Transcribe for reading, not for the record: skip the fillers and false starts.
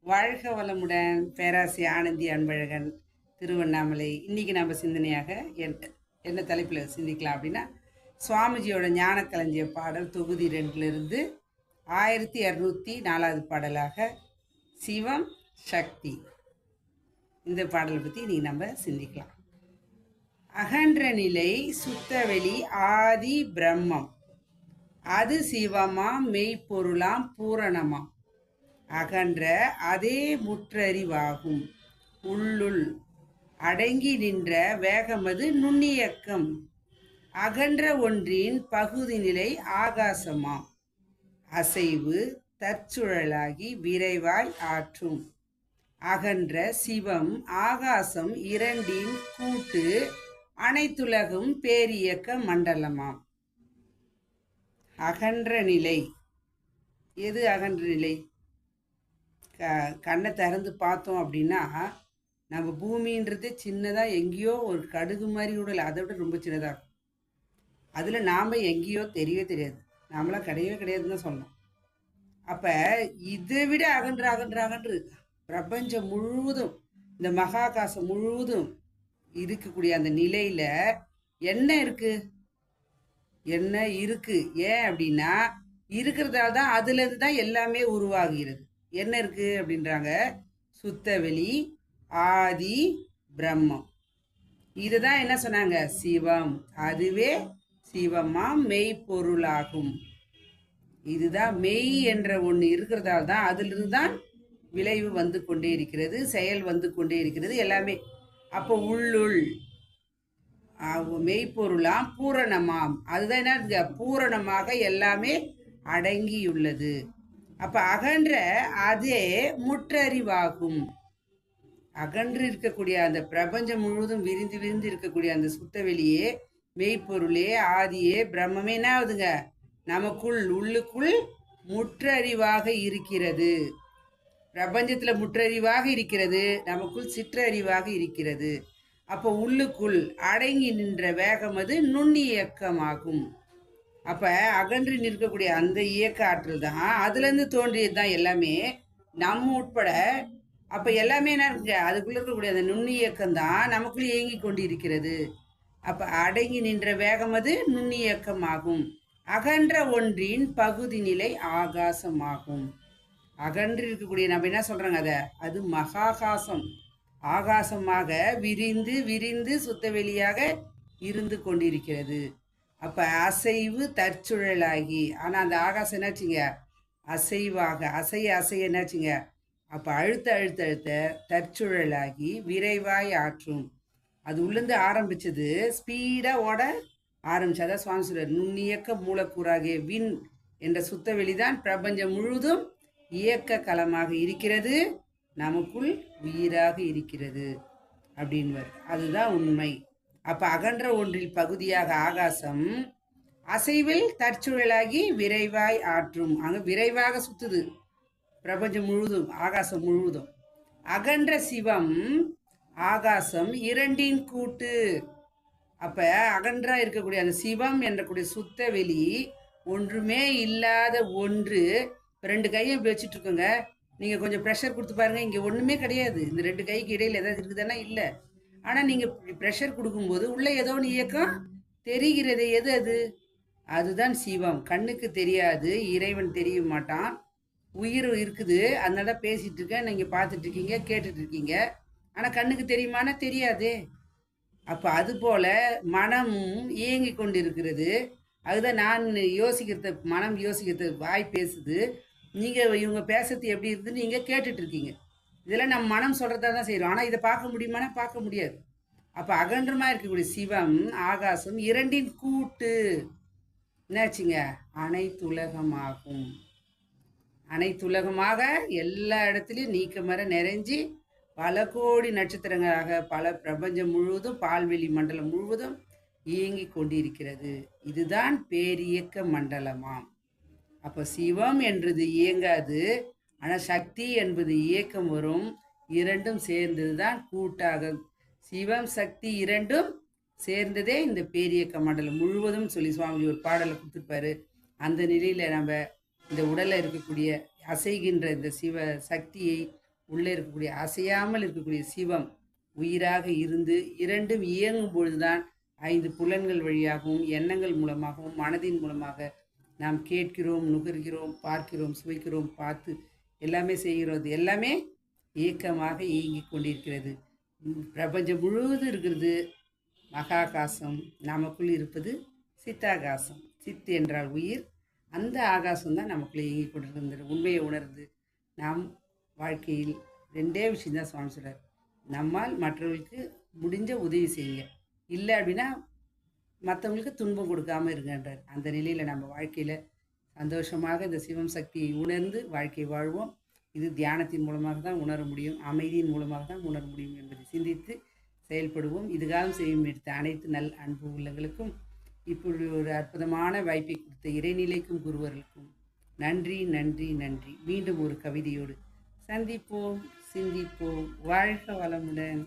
வாழ்க வளமுடன். பேராசி ஆனந்தி அன்பழகன், திருவண்ணாமலை. இன்னைக்கு நம்ம சிந்தனையாக என்ன தலைப்பில் சிந்திக்கலாம் அப்படின்னா, சுவாமிஜியோட ஞானக்களஞ்சிய பாடல் தொகுதி 2லிருந்து 1204வது பாடலாக சிவம் சக்தி, இந்த பாடலை பற்றி இன்னைக்கு நம்ம சிந்திக்கலாம். அகன்ற நிலை சுத்தவெளி ஆதி பிரம்மம், அது சிவமாம் மெய்ப்பொருளாம் பூரணமாம். அகன்ற அதே முற்றறிவாகும், உள்ளுள் அடங்கி நின்ற வேகமது நுண்ணியக்கம். அகன்ற ஒன்றின் பகுதி நிலை ஆகாசமாம், அசைவு தற்சுழலாகி விரைவாய் ஆற்றும். அகன்ற சிவம் ஆகாசம் இரண்டின் கூட்டு, அனைத்துலகும் பேரியக்க மண்டலமாம். அகன்ற நிலை எது? அகன்ற நிலை கண்ணை திறந்து பார்த்தோம் அப்படின்னா நம்ம பூமின்றது சின்னதாக எங்கேயோ ஒரு கடுகு மாதிரி கூட இல்லை, அதை விட ரொம்ப சின்னதாக இருக்கும். அதில் நாம் எங்கேயோ தெரியவே தெரியாது, நாமளாம் கிடையவே கிடையாதுன்னு தான் சொல்லணும். அப்போ இதை விட அகன்று அகன்று அகன்று பிரபஞ்சம் முழுவதும், இந்த மகாகாசம் முழுவதும் இருக்கக்கூடிய அந்த நிலையில் என்ன இருக்கு? என்ன இருக்கு? ஏன் அப்படின்னா இருக்கிறதால தான் அதுலேருந்து தான் எல்லாமே உருவாகிறது. என்ன இருக்கு அப்படின்றாங்க? சுத்தவெளி ஆதி பிரம்மம். இதுதான் என்ன சொன்னாங்க? சிவம். அதுவே சிவமாம் மெய்ப்பொருளாகும். இதுதான் மெய் என்ற ஒன்று இருக்கிறதால தான் அதிலிருந்து தான் விளைவு வந்து கொண்டே இருக்கிறது, செயல் வந்து கொண்டே இருக்கிறது, எல்லாமே. அப்போ உள்ளுள் மெய்ப்பொருளாம் பூரணமாம், அதுதான் என்ன? பூரணமாக எல்லாமே அடங்கியுள்ளது. அப்ப அகன்ற அதே முற்றறிவாகும். அகன்று இருக்கக்கூடிய அந்த பிரபஞ்சம் முழுவதும் விரிந்து விரிந்து இருக்கக்கூடிய அந்த சுத்தவெளியே, மெய்ப்பொருளே, ஆதியே, பிரம்மமே என்ன ஆகுதுங்க? நமக்குள் உள்ளுக்குள் முற்றறிவாக இருக்கிறது. பிரபஞ்சத்துல முற்றறிவாக இருக்கிறது, நமக்குள் சிற்றறிவாக இருக்கிறது. அப்போ உள்ளுக்குள் அடங்கி நின்ற வேகம் அது நுண்ணியக்கமாகும். அப்ப அகன்று நிற்கக்கூடிய அந்த இயக்க ஆற்றல் தான், அதுல இருந்து தோன்றியது தான் எல்லாமே, நம்ம உட்பட. அப்ப எல்லாமே என்ன இருக்கு? அதுக்குள்ள இருக்கக்கூடிய அந்த நுண்ணியக்கம் தான் நமக்குள்ள இயங்கி கொண்டு இருக்கிறது. அப்ப அடங்கி நின்ற வேகம் அது நுண்ணியக்கமாகும். அகன்ற ஒன்றின் பகுதி நிலை ஆகாசமாகும். அகன்று இருக்கக்கூடிய நம்ம என்ன சொல்றாங்க? அது மகாகாசம். ஆகாசமாக விரிந்து விரிந்து சுத்தவெளியாக இருந்து கொண்டிருக்கிறது. அப்போ அசைவு தற்சுழலாகி, ஆனால் அந்த ஆகாசம் என்னாச்சுங்க? அசைவாக அசைய அசைய என்னாச்சுங்க? அப்போ அழுத்த அழுத்த அழுத்த தற்சுழலாகி விரைவாய் ஆற்றும். அது உள்ளேருந்து ஆரம்பிச்சது ஸ்பீடாக ஓட ஆரம்பிச்சு. அதான் சுவாமி சொல்றார், நுண்ணியக்க மூலக்கூறாகிய விண் என்ற சுத்தவெளிதான் பிரபஞ்சம் முழுவதும் இயக்க களமாக இருக்கிறது, நமக்குள் உயிராக இருக்கிறது அப்படின்வர். அதுதான் உண்மை. அப்ப அகன்ற ஒன்றில் பகுதியாக ஆகாசம் அசைவில் தற்சூழலாகி விரைவாய் ஆற்றும். அங்க விரைவாக சுத்துது பிரபஞ்சம் முழுவதும், ஆகாசம் முழுவதும். அகன்ற சிவம் ஆகாசம் இரண்டின் கூட்டு. அப்ப அகன்றா இருக்கக்கூடிய அந்த சிவம் என்றக்கூடிய சுத்த வெளி ஒன்றுமே இல்லாத ஒன்று. ரெண்டு கையும் வச்சுட்டு இருக்கோங்க, நீங்க கொஞ்சம் ப்ரெஷர் கொடுத்து பாருங்க, இங்க ஒண்ணுமே கிடையாது. இந்த ரெண்டு கைக்கு இடையில ஏதாவது இருக்குதுன்னா இல்லை. ஆனால் நீங்கள் ப்ரெஷர் கொடுக்கும்போது உள்ளே ஏதோ ஒன்று இயக்கம் தெரிகிறது. எது அது? அதுதான் சிவம். கண்ணுக்கு தெரியாது, இறைவன் தெரிய மாட்டான். உயிர் இருக்குது, அதனால பேசிட்டு இருக்கேன், நீங்கள் பார்த்துட்டு இருக்கீங்க, கேட்டுட்டு இருக்கீங்க. ஆனால் கண்ணுக்கு தெரியுமானா தெரியாதே. அப்போ அது போல மனமும் இயங்கி கொண்டு இருக்கிறது. அதுதான் நான் யோசிக்கிறது, மனம் யோசிக்கிறது, வாய் பேசுது. நீங்கள் இவங்க பேசுறது எப்படி இருக்குதுன்னு நீங்கள் கேட்டுட்டு இருக்கீங்க. இதெல்லாம் நம்ம மனம் சொல்கிறதா தான் செய்கிறோம். ஆனால் இதை பார்க்க முடியுமானா பார்க்க முடியாது. அப்போ அகன்றமாக இருக்கக்கூடிய சிவம் ஆகாசம் இரண்டின் கூட்டு என்னாச்சுங்க? அனைத்துலகமாகும். அனைத்துலகமாக எல்லா இடத்துலையும் நீக்கமர நிறைஞ்சி பல கோடி நட்சத்திரங்களாக பல பிரபஞ்சம் முழுவதும், பால்வெளி மண்டலம் முழுவதும் இயங்கி கொண்டிருக்கிறது. இதுதான் பேரியக்க மண்டலமாம். அப்போ சிவம் என்றது இயங்காது, ஆனால் சக்தி என்பது இயக்கம் வரும். இரண்டும் சேர்ந்தது தான் கூட்டாக. சிவம் சக்தி இரண்டும் சேர்ந்ததே இந்த பேரியக்க மண்டலம் முழுவதும் சொல்லி சுவாமி ஒரு பாடலை கொடுத்துருப்பாரு. அந்த நிலையில் நம்ம இந்த உடலில் இருக்கக்கூடிய அசைகின்ற இந்த சிவ சக்தியை உள்ளே இருக்கக்கூடிய அசையாமல் இருக்கக்கூடிய சிவம் உயிராக இருந்து இரண்டும் இயங்கும் பொழுதுதான் 5 புலன்கள் வழியாகவும் எண்ணங்கள் மூலமாகவும் மனதின் மூலமாக நாம் கேட்கிறோம், நுகர்கிறோம், பார்க்கிறோம், சுவைக்கிறோம், பார்த்து எல்லாமே செய்கிறது. எல்லாமே இயக்கமாக இயங்கிக் கொண்டிருக்கிறது. பிரபஞ்சம் முழுவதும் இருக்கிறது மகாகாசம், நமக்குள் இருப்பது சித்தாகாசம். சித் என்றால் உயிர். அந்த ஆகாசம் தான் நமக்குள்ளே இயங்கிக் கொண்டிருக்கின்ற உண்மையை உணர்ந்து நாம் வாழ்க்கையில் 2 விஷயம்தான் சுவாமி சொல்கிறார். நம்மால் மற்றவர்களுக்கு முடிஞ்ச உதவி செய்யுங்க, இல்லை அப்படின்னா மற்றவங்களுக்கு துன்பம் கொடுக்காமல் இருங்கன்றார். அந்த நிலையில் நம்ம வாழ்க்கையில் சந்தோஷமாக இந்த சிவம் சக்தியை உணர்ந்து வாழ்க்கை வாழ்வோம். இது தியானத்தின் மூலமாக தான் உணர முடியும், அமைதியின் மூலமாக தான் உணர முடியும் என்பதை சிந்தித்து செயல்படுவோம். இதுகாலம் செய்யும் எடுத்த அனைத்து நல் அன்பு உள்ளங்களுக்கும் இப்படி ஒரு அற்புதமான வாய்ப்பை கொடுத்த இறைநிலைக்கும் குருவர்களுக்கும் நன்றி நன்றி நன்றி. மீண்டும் ஒரு கவிதையோடு சந்திப்போம், சிந்திப்போம். வாழ்க வளமுடன்.